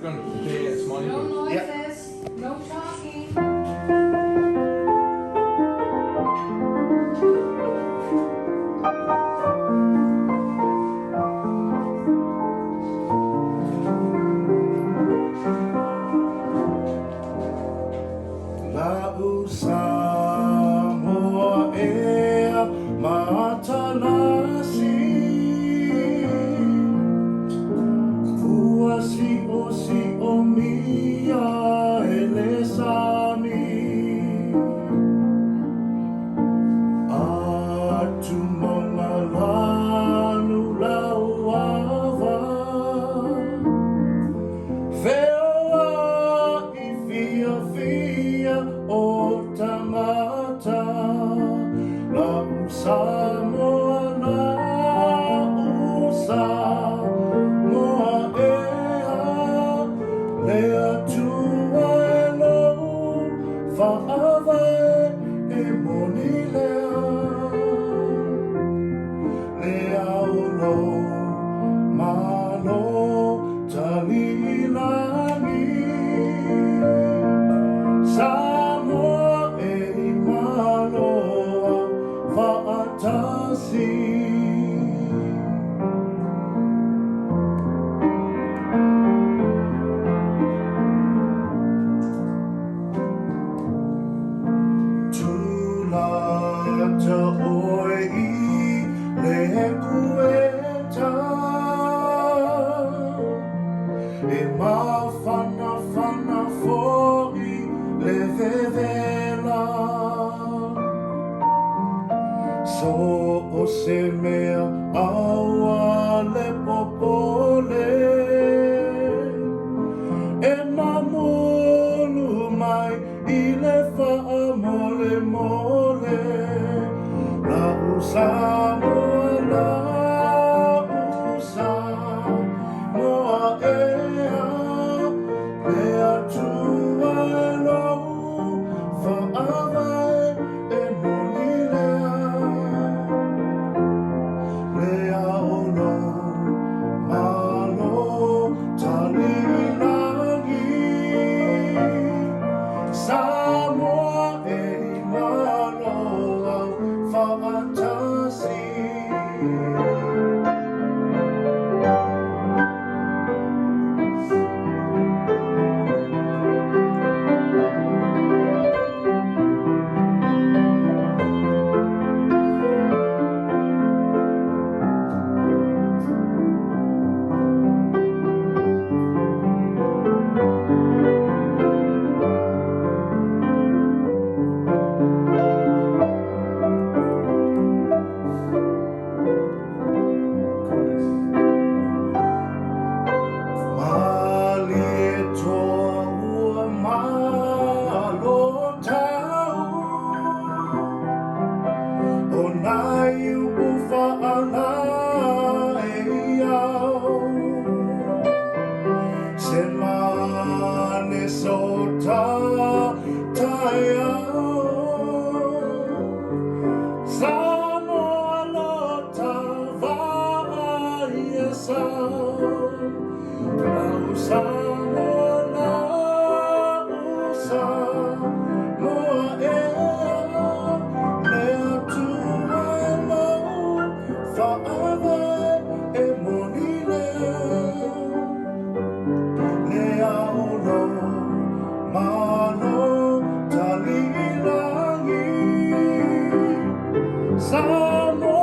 going to play a small No intro. noises, no talking. Lau Samoa ea matanasi Ua si o mia ele sami Atu mama lanu lau ava Feoa I fia o tangata Lau Samoa na Samoa ea Lea tua e lou Whaavae e moni lea Lea o lou Malo talilangi Samoa e maloa Whaatasi Tulata oi I le kueta E mawhana fo'i le vevela So o se mea aua le popole E mamulu mai I le wha mole mole La Samoa la Samoa ea Lea tua e lou Whaavae e moni lea Lea o lou Malo talilangi Samoa e maloa Whaatasi Samoa lota vaia Lau Samoa la Samoa ea Lea tua e lou Whaavae e moni lea Lea o lou Malo talilangi Samoa